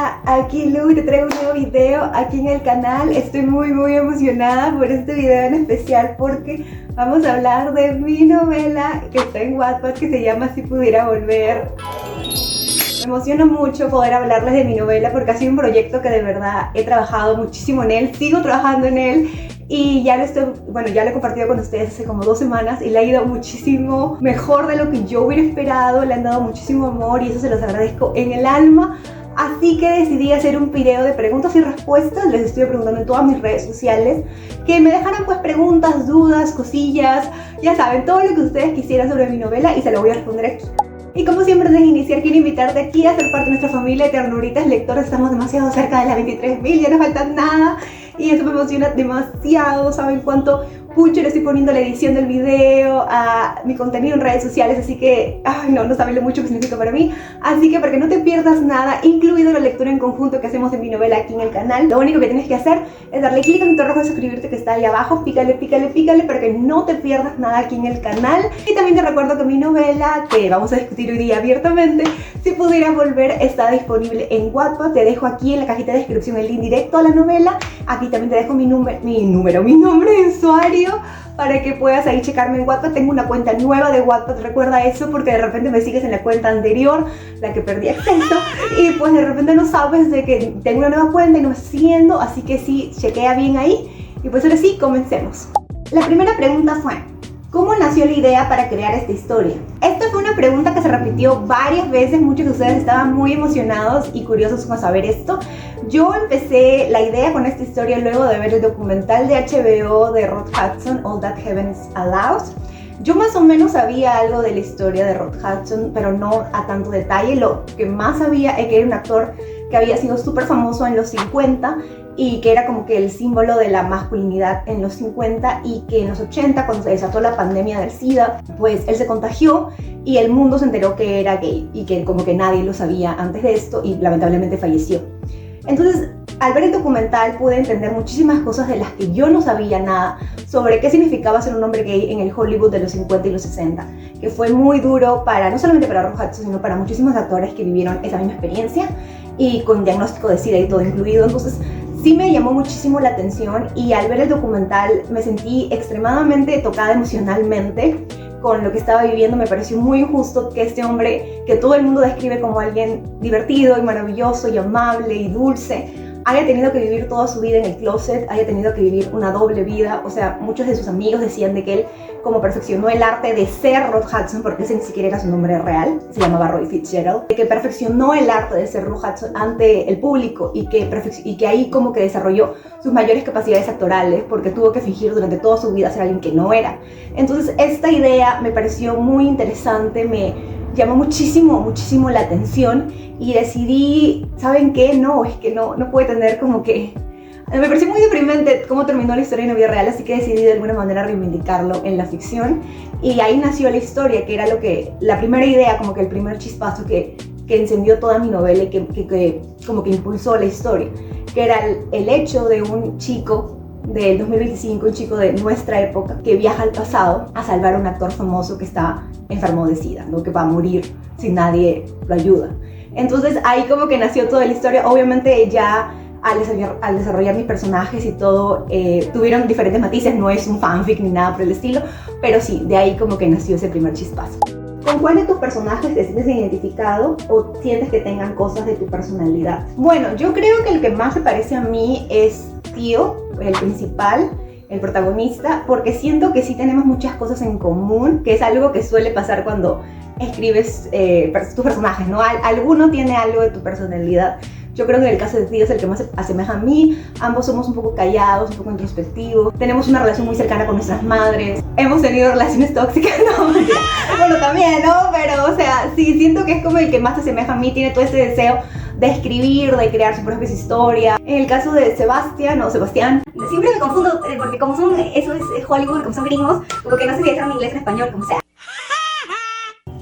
Hola, aquí Lu y te traigo un nuevo video aquí en el canal. Estoy muy emocionada por este video en especial porque vamos a hablar de mi novela que está en Wattpad, que se llama Si Pudiera Volver. Me emociona mucho poder hablarles de mi novela porque ha sido un proyecto que de verdad he trabajado muchísimo en él, sigo trabajando en él y ya lo he compartido con ustedes hace como 2 semanas y le ha ido muchísimo mejor de lo que yo hubiera esperado, le han dado muchísimo amor y eso se los agradezco en el alma. Así que decidí hacer un video de preguntas y respuestas. Les estoy preguntando en todas mis redes sociales que me dejaran pues preguntas, dudas, cosillas, ya saben, todo lo que ustedes quisieran sobre mi novela y se lo voy a responder aquí. Y como siempre, antes de iniciar, quiero invitarte aquí a ser parte de nuestra familia de ternuritas lectoras. Estamos demasiado cerca de las 23.000, ya no falta nada y eso me emociona demasiado. Saben cuánto mucho le estoy poniendo a la edición del video, a mi contenido en redes sociales, así que, no saben lo mucho que significa para mí. Así que para que no te pierdas nada, incluido la lectura en conjunto que hacemos de mi novela aquí en el canal, lo único que tienes que hacer es darle clic al botón rojo de suscribirte que está ahí abajo, pícale para que no te pierdas nada aquí en el canal. Y también te recuerdo que mi novela, que vamos a discutir hoy día abiertamente, Si Pudiera Volver, está disponible en Wattpad. Te dejo aquí en la cajita de descripción el link directo a la novela. Aquí también te dejo mi nombre de usuario para que puedas ahí checarme en Wattpad. Tengo una cuenta nueva de Wattpad, recuerda eso, porque de repente me sigues en la cuenta anterior, la que perdí acceso, y pues de repente no sabes de que tengo una nueva cuenta y no me estás siguiendo, así que sí, chequea bien ahí. Y pues ahora sí, comencemos. La primera pregunta fue: ¿cómo nació la idea para crear esta historia? Esta fue una pregunta que se repitió varias veces, muchos de ustedes estaban muy emocionados y curiosos con saber esto. Yo empecé la idea con esta historia luego de ver el documental de HBO de Rod Hudson, All That Heaven Allows. Yo más o menos sabía algo de la historia de Rod Hudson, pero no a tanto detalle. Lo que más sabía es que era un actor que había sido súper famoso en los 50 y que era como que el símbolo de la masculinidad en los 50, y que en los 80, cuando se desató la pandemia del SIDA, pues él se contagió y el mundo se enteró que era gay y que como que nadie lo sabía antes de esto y lamentablemente falleció. Entonces, al ver el documental pude entender muchísimas cosas de las que yo no sabía nada sobre qué significaba ser un hombre gay en el Hollywood de los 50 y los 60, que fue muy duro no solamente para Rod Hudson, sino para muchísimos actores que vivieron esa misma experiencia y con diagnóstico de SIDA y todo incluido. Entonces, sí me llamó muchísimo la atención y al ver el documental me sentí extremadamente tocada emocionalmente con lo que estaba viviendo. Me pareció muy injusto que este hombre, que todo el mundo describe como alguien divertido y maravilloso y amable y dulce, haya tenido que vivir toda su vida en el closet, haya tenido que vivir una doble vida. O sea, muchos de sus amigos decían de que él como perfeccionó el arte de ser Rod Hudson, porque ese ni siquiera era su nombre real, se llamaba Roy Fitzgerald, de que perfeccionó el arte de ser Rod Hudson ante el público y que ahí como que desarrolló sus mayores capacidades actorales porque tuvo que fingir durante toda su vida ser alguien que no era. Entonces esta idea me pareció muy interesante, me llamó muchísimo la atención y decidí, ¿saben qué? No puede tener como que... Me pareció muy deprimente cómo terminó la historia en la vida real, así que decidí de alguna manera reivindicarlo en la ficción y ahí nació la historia, que era la primera idea, como que el primer chispazo que encendió toda mi novela y que como que impulsó la historia, que era el hecho de un chico del 2025, un chico de nuestra época que viaja al pasado a salvar a un actor famoso que está enfermo de SIDA, ¿no? Que va a morir si nadie lo ayuda. Entonces ahí como que nació toda la historia. Obviamente ya al desarrollar mis personajes y todo, tuvieron diferentes matices, no es un fanfic ni nada por el estilo, pero sí, de ahí como que nació ese primer chispazo. ¿Con cuál de tus personajes te sientes identificado o sientes que tengan cosas de tu personalidad? Bueno, yo creo que el que más se parece a mí es Tío, el principal, el protagonista, porque siento que sí tenemos muchas cosas en común, que es algo que suele pasar cuando escribes tus personajes, ¿no? Alguno tiene algo de tu personalidad. Yo creo que en el caso de Tío es el que más se asemeja a mí. Ambos somos un poco callados, un poco introspectivos. Tenemos una relación muy cercana con nuestras madres. Hemos tenido relaciones tóxicas, no, mentira. Bueno, también, ¿no? Pero, o sea, sí, siento que es como el que más se asemeja a mí. Tiene todo ese deseo de escribir, de crear su propia historia. En el caso de Sebastián, siempre me confundo, porque como eso es Hollywood, como son gringos, como que no sé si es en inglés o en español, como sea.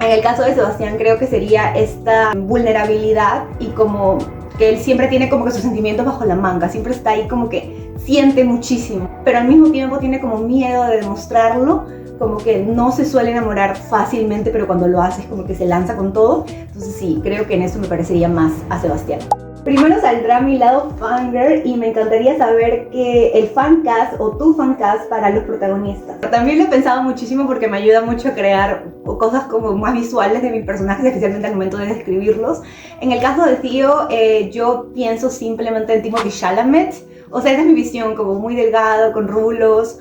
En el caso de Sebastián creo que sería esta vulnerabilidad y como que él siempre tiene como que sus sentimientos bajo la manga, siempre está ahí como que siente muchísimo, pero al mismo tiempo tiene como miedo de demostrarlo, como que no se suele enamorar fácilmente, pero cuando lo hace es como que se lanza con todo. Entonces sí, creo que en eso me parecería más a Sebastián. Primero saldrá mi lado fangirl y me encantaría saber que el fancast o tu fancast para los protagonistas. También lo he pensado muchísimo porque me ayuda mucho a crear cosas como más visuales de mis personajes, especialmente al momento de describirlos. En el caso de Theo, yo pienso simplemente en Timothée Chalamet. O sea, esa es mi visión, como muy delgado, con rulos,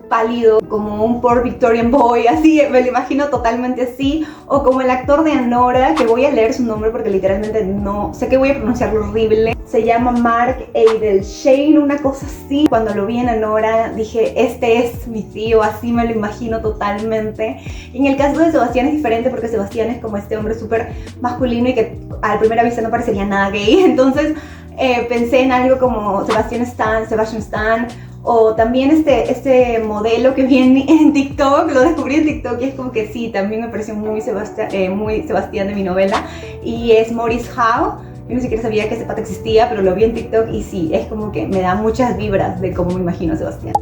pálido, como un poor Victorian boy, así, me lo imagino totalmente así. O como el actor de Anora, que voy a leer su nombre porque literalmente no sé, que voy a pronunciarlo horrible. Se llama Mark Adelshane, una cosa así. Cuando lo vi en Anora dije, este es mi tío, así me lo imagino totalmente. Y en el caso de Sebastián es diferente porque Sebastián es como este hombre súper masculino y que a primera vista no parecería nada gay. Entonces pensé en algo como Sebastian Stan, o también este modelo que vi en TikTok, lo descubrí en TikTok y es como que sí, también me pareció muy Sebastián de mi novela, y es Maurice Howe. Yo ni siquiera sabía que ese pata existía, pero lo vi en TikTok y sí, es como que me da muchas vibras de cómo me imagino a Sebastián.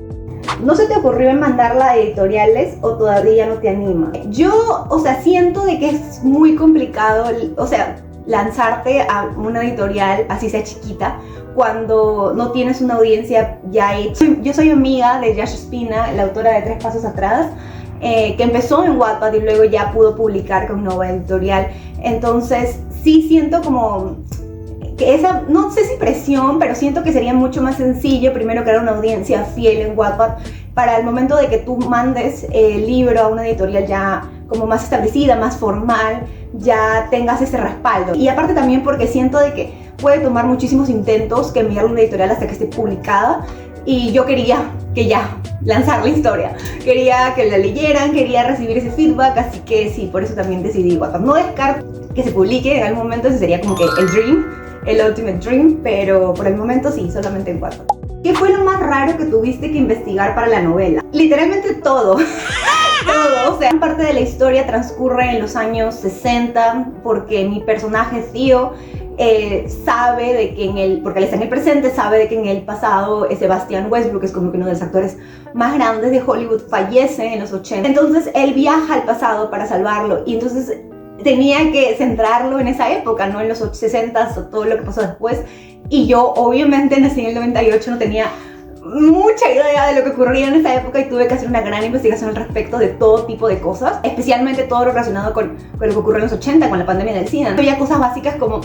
¿No se te ocurrió en mandarla a editoriales o todavía no te anima? Yo, o sea, siento de que es muy complicado, o sea, lanzarte a una editorial, así sea chiquita, cuando no tienes una audiencia ya hecha. Yo soy amiga de Yash Espina, la autora de Tres Pasos Atrás, que empezó en Wattpad y luego ya pudo publicar con Nova Editorial. Entonces sí siento como que esa, no sé si presión, pero siento que sería mucho más sencillo primero crear una audiencia fiel en Wattpad para el momento de que tú mandes el libro a una editorial ya como más establecida, más formal, ya tengas ese respaldo. Y aparte también porque siento de que puede tomar muchísimos intentos que enviarlo a una editorial hasta que esté publicada, y yo quería que ya lanzar la historia, quería que la leyeran, quería recibir ese feedback, así que sí, por eso también decidí Wattpad. No descarto que se publique en algún momento, ese sería como que el dream, el ultimate dream, pero por el momento sí, solamente en Wattpad. ¿Qué fue lo más raro que tuviste que investigar para la novela? Literalmente todo. Todo, o sea, parte de la historia transcurre en los años 60 porque mi personaje Theo sabe de que porque él está en el presente, sabe de que en el pasado Sebastian Westbrook, es como que uno de los actores más grandes de Hollywood, fallece en los 80. Entonces él viaja al pasado para salvarlo y entonces tenía que centrarlo en esa época, no en los 60s o todo lo que pasó después. Y yo obviamente nací en el 98, no tenía mucha idea de lo que ocurría en esa época y tuve que hacer una gran investigación al respecto de todo tipo de cosas, especialmente todo lo relacionado con lo que ocurrió en los 80, con la pandemia del SIDA. Había cosas básicas como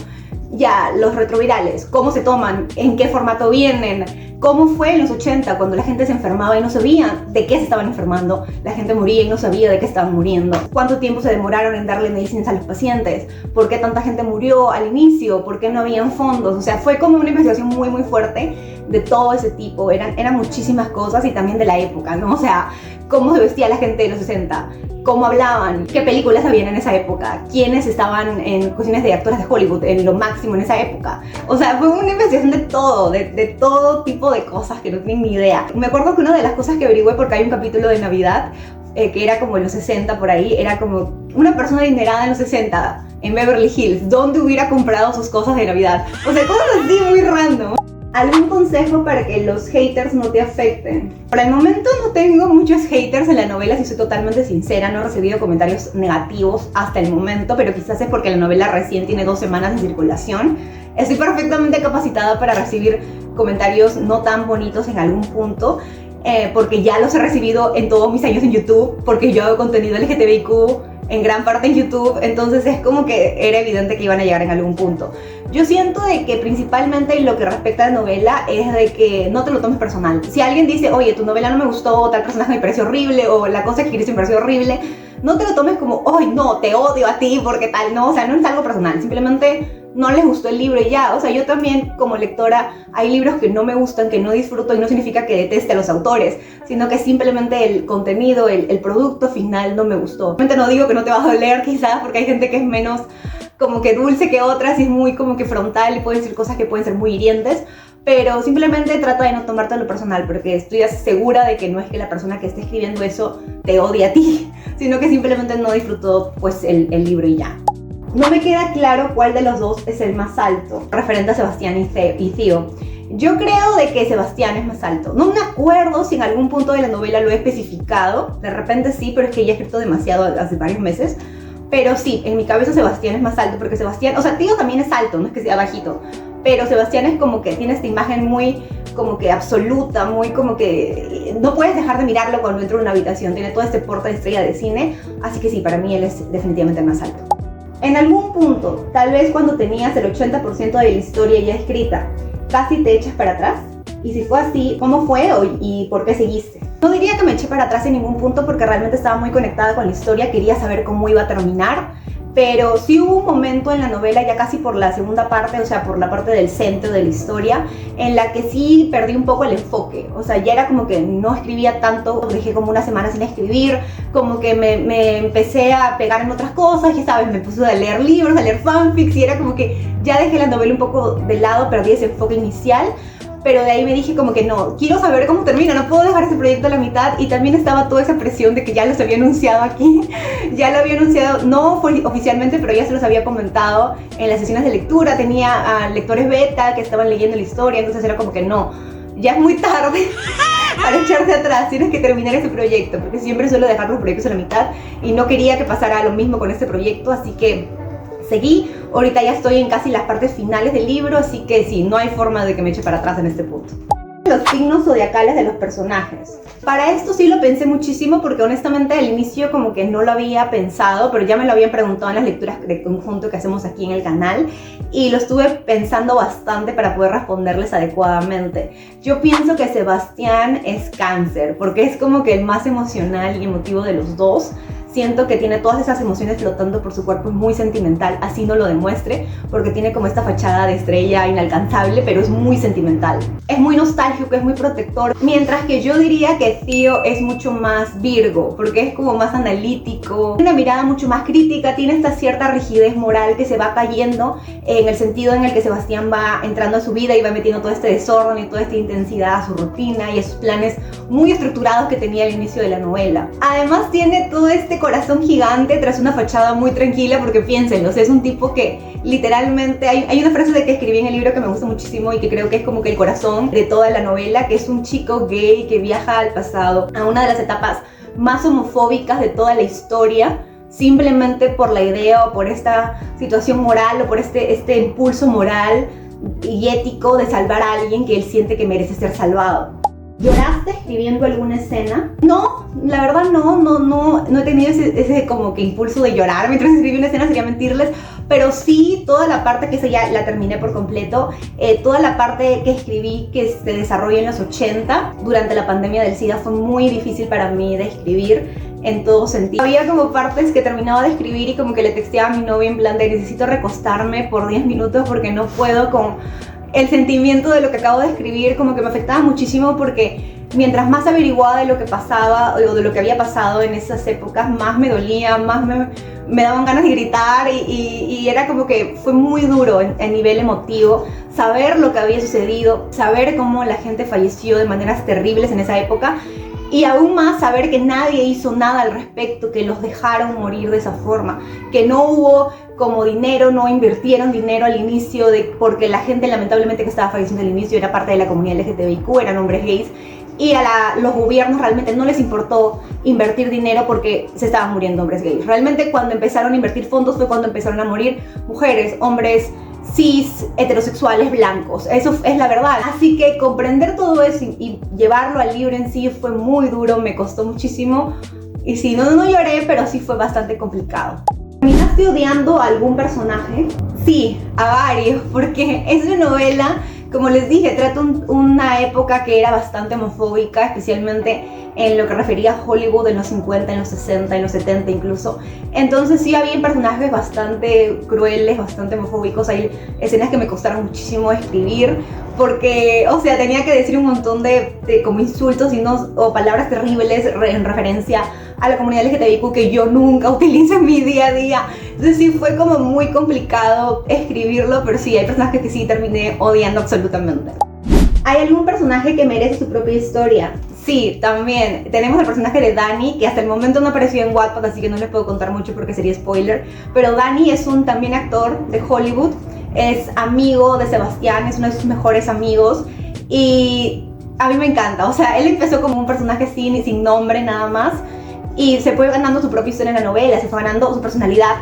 ya los retrovirales, cómo se toman, en qué formato vienen, cómo fue en los 80 cuando la gente se enfermaba y no sabía de qué se estaban enfermando, la gente moría y no sabía de qué estaban muriendo, cuánto tiempo se demoraron en darle medicinas a los pacientes, por qué tanta gente murió al inicio, por qué no habían fondos. O sea, fue como una investigación muy muy fuerte de todo ese tipo. Eran muchísimas cosas y también de la época, ¿no? O sea, cómo se vestía la gente de los 60, cómo hablaban, qué películas habían en esa época, quiénes estaban en cocinas de actores de Hollywood en lo máximo en esa época. O sea, fue una investigación de todo, de todo tipo de cosas que no tienen ni idea. Me acuerdo que una de las cosas que averigüé, porque hay un capítulo de Navidad que era como en los 60 por ahí, era como una persona adinerada en los 60 en Beverly Hills, ¿dónde hubiera comprado sus cosas de Navidad? O sea, cosas así muy random. ¿Algún consejo para que los haters no te afecten? Por el momento no tengo muchos haters en la novela, si soy totalmente sincera, no he recibido comentarios negativos hasta el momento, pero quizás es porque la novela recién tiene 2 semanas de circulación. Estoy perfectamente capacitada para recibir comentarios no tan bonitos en algún punto, porque ya los he recibido en todos mis años en YouTube, porque yo hago contenido LGTBIQ en gran parte en YouTube, entonces es como que era evidente que iban a llegar en algún punto. Yo siento de que principalmente lo que respecta a la novela es de que no te lo tomes personal. Si alguien dice, oye, tu novela no me gustó, o tal personaje me pareció horrible, o la cosa que escribiste me pareció horrible, no te lo tomes como, ay, no, te odio a ti porque tal, no, o sea, no es algo personal, simplemente no les gustó el libro y ya. O sea, yo también como lectora hay libros que no me gustan, que no disfruto, y no significa que deteste a los autores, sino que simplemente el contenido, el producto final no me gustó. Realmente no digo que no te vas a doler quizás, porque hay gente que es menos como que dulce que otras y es muy como que frontal y puede decir cosas que pueden ser muy hirientes, pero simplemente trata de no tomarte a lo personal, porque estoy segura de que no es que la persona que esté escribiendo eso te odie a ti, sino que simplemente no disfrutó pues el libro y ya. No me queda claro cuál de los dos es el más alto, referente a Sebastián y Theo. Yo creo de que Sebastián es más alto. No me acuerdo si en algún punto de la novela lo he especificado, de repente sí, pero es que ya he escrito demasiado hace varios meses. Pero sí, en mi cabeza Sebastián es más alto, porque Sebastián, o sea, Theo también es alto, no es que sea bajito, pero Sebastián es como que tiene esta imagen muy como que absoluta, muy como que no puedes dejar de mirarlo cuando entra en una habitación, tiene todo este porte de estrella de cine, así que sí, para mí él es definitivamente el más alto. En algún punto, tal vez cuando tenías el 80% de la historia ya escrita, casi te echas para atrás. Y si fue así, ¿cómo fue y por qué seguiste? No diría que me eché para atrás en ningún punto porque realmente estaba muy conectada con la historia, quería saber cómo iba a terminar, pero sí hubo un momento en la novela, ya casi por la segunda parte, o sea, por la parte del centro de la historia, en la que sí perdí un poco el enfoque. O sea, ya era como que no escribía tanto, dejé como una semana sin escribir, como que me empecé a pegar en otras cosas, ya sabes, me puse a leer libros, a leer fanfics, y era como que ya dejé la novela un poco de lado, perdí ese enfoque inicial. Pero de ahí me dije como que no, quiero saber cómo termina, no puedo dejar ese proyecto a la mitad. Y también estaba toda esa presión de que ya los había anunciado aquí, ya lo había anunciado, no oficialmente, pero ya se los había comentado en las sesiones de lectura, tenía lectores beta que estaban leyendo la historia, entonces era como que no, ya es muy tarde para echarse atrás, tienes que terminar ese proyecto, porque siempre suelo dejar los proyectos a la mitad y no quería que pasara lo mismo con este proyecto, así que seguí. Ahorita ya estoy en casi las partes finales del libro, así que sí, no hay forma de que me eche para atrás en este punto. Los signos zodiacales de los personajes. Para esto sí lo pensé muchísimo porque honestamente al inicio como que no lo había pensado, pero ya me lo habían preguntado en las lecturas de conjunto que hacemos aquí en el canal y lo estuve pensando bastante para poder responderles adecuadamente. Yo pienso que Sebastián es Cáncer porque es como que el más emocional y emotivo de los dos. Siento que tiene todas esas emociones flotando por su cuerpo, es muy sentimental, así no lo demuestre, porque tiene como esta fachada de estrella inalcanzable, pero es muy sentimental. Es muy nostálgico, es muy protector, mientras que yo diría que Theo es mucho más Virgo, porque es como más analítico, una mirada mucho más crítica, tiene esta cierta rigidez moral que se va cayendo en el sentido en el que Sebastián va entrando a su vida y va metiendo todo este desorden y toda esta intensidad a su rutina y a sus planes muy estructurados que tenía al inicio de la novela. Además tiene todo este corazón gigante tras una fachada muy tranquila, porque piénsenlo, o sea, es un tipo que literalmente, hay una frase de que escribí en el libro que me gusta muchísimo y que creo que es como que el corazón de toda la novela, que es un chico gay que viaja al pasado, a una de las etapas más homofóbicas de toda la historia, simplemente por la idea o por esta situación moral o por este impulso moral y ético de salvar a alguien que él siente que merece ser salvado. ¿Lloraste escribiendo alguna escena? No, la verdad no he tenido ese como que impulso de llorar mientras escribí una escena, sería mentirles, pero sí toda la parte que esa ya la terminé por completo, toda la parte que escribí que se desarrolla en los 80, durante la pandemia del SIDA, fue muy difícil para mí de escribir en todo sentido. Había como partes que terminaba de escribir y como que le texteaba a mi novia en plan de necesito recostarme por 10 minutos porque no puedo con el sentimiento de lo que acabo de escribir, como que me afectaba muchísimo porque mientras más averiguaba de lo que pasaba o de lo que había pasado en esas épocas, más me dolía, más me daban ganas de gritar y era como que fue muy duro a nivel emotivo saber lo que había sucedido, saber cómo la gente falleció de maneras terribles en esa época y aún más saber que nadie hizo nada al respecto, que los dejaron morir de esa forma, que no hubo como dinero, no invirtieron dinero al inicio, porque la gente lamentablemente que estaba falleciendo al inicio era parte de la comunidad LGTBIQ, eran hombres gays, y los gobiernos realmente no les importó invertir dinero porque se estaban muriendo hombres gays. Realmente cuando empezaron a invertir fondos fue cuando empezaron a morir mujeres, hombres cis, heterosexuales, blancos. Eso es la verdad. Así que comprender todo eso y llevarlo al libro en sí fue muy duro, me costó muchísimo. Y sí, no lloré, pero sí fue bastante complicado. ¿Terminaste odiando a algún personaje? Sí, a varios, porque es una novela, como les dije, trata una época que era bastante homofóbica, especialmente en lo que refería a Hollywood en los 50, en los 60, en los 70 incluso. Entonces sí había personajes bastante crueles, bastante homofóbicos. Hay escenas que me costaron muchísimo escribir porque, o sea, tenía que decir un montón de como insultos o palabras terribles en referencia a la comunidad LGTBIQ que yo nunca utilizo en mi día a día. Entonces sí fue como muy complicado escribirlo, pero sí, hay personajes que sí terminé odiando absolutamente. ¿Hay algún personaje que merece su propia historia? Sí, también. Tenemos el personaje de Dani, que hasta el momento no apareció en Wattpad, así que no les puedo contar mucho porque sería spoiler. Pero Dani es un también actor de Hollywood, es amigo de Sebastián, es uno de sus mejores amigos y a mí me encanta. O sea, él empezó como un personaje sin nombre nada más y se fue ganando su propia historia en la novela, se fue ganando su personalidad,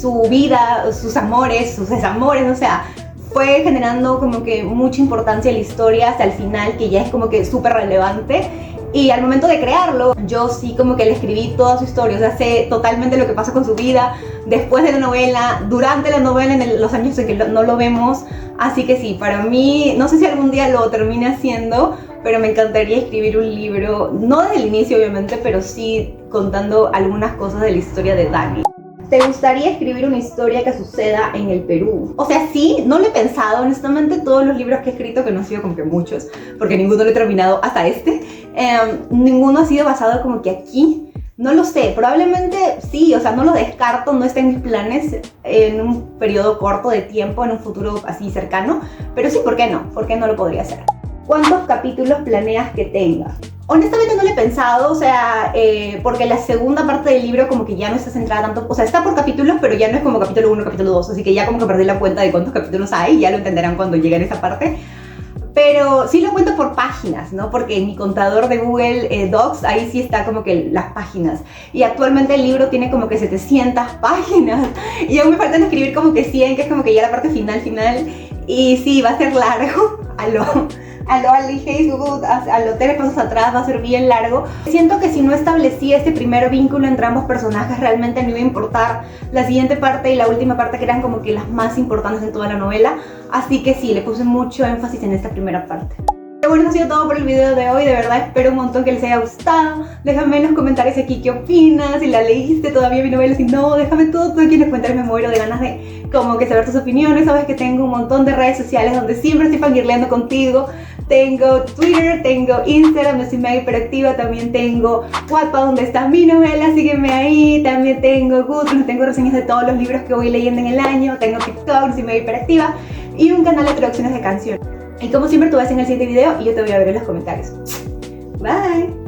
su vida, sus amores, sus desamores, o sea, fue generando como que mucha importancia la historia hasta el final, que ya es como que súper relevante. Y al momento de crearlo, yo sí como que le escribí toda su historia, o sea, sé totalmente lo que pasa con su vida, después de la novela, durante la novela, los años en que no lo vemos. Así que sí, para mí, no sé si algún día lo termine haciendo, pero me encantaría escribir un libro, no desde el inicio obviamente, pero sí contando algunas cosas de la historia de Dani. ¿Te gustaría escribir una historia que suceda en el Perú? O sea, sí, no lo he pensado, honestamente. Todos los libros que he escrito, que no han sido como que muchos, porque ninguno lo he terminado hasta este, ninguno ha sido basado como que aquí. No lo sé, probablemente sí, o sea, no lo descarto, no está en mis planes en un periodo corto de tiempo, en un futuro así cercano, pero sí, ¿por qué no? ¿Por qué no lo podría hacer? ¿Cuántos capítulos planeas que tenga? Honestamente no lo he pensado, o sea, porque la segunda parte del libro como que ya no está centrada tanto, o sea, está por capítulos, pero ya no es como capítulo 1, capítulo 2, así que ya como que perdí la cuenta de cuántos capítulos hay, ya lo entenderán cuando lleguen a esa parte. Pero sí lo cuento por páginas, ¿no? Porque en mi contador de Google Docs, ahí sí está como que las páginas. Y actualmente el libro tiene como que 700 páginas. Y aún me faltan escribir como que 100, que es como que ya la parte final. Y sí, va a ser largo. A lo Facebook, a lo tres pasos atrás, va a ser bien largo. Siento que si no establecía este primer vínculo entre ambos personajes, realmente no iba a importar la siguiente parte y la última parte, que eran como que las más importantes en toda la novela. Así que sí, le puse mucho énfasis en esta primera parte. Pero bueno, eso ha sido todo por el video de hoy. De verdad espero un montón que les haya gustado. Déjame en los comentarios aquí qué opinas, si la leíste todavía mi novela, si no, déjame todo aquí en los comentarios. Me muero de ganas de como que saber tus opiniones. Sabes que tengo un montón de redes sociales donde siempre estoy fangirleando contigo. Tengo Twitter, tengo Instagram, yo soy mega hiperactiva. También tengo Wattpad, donde está mi novela, sígueme ahí. También tengo Goodreads, tengo reseñas de todos los libros que voy leyendo en el año. Tengo TikTok, soy mega hiperactiva. Y un canal de traducciones de canciones. Y como siempre, tú ves en el siguiente video y yo te voy a ver en los comentarios. Bye.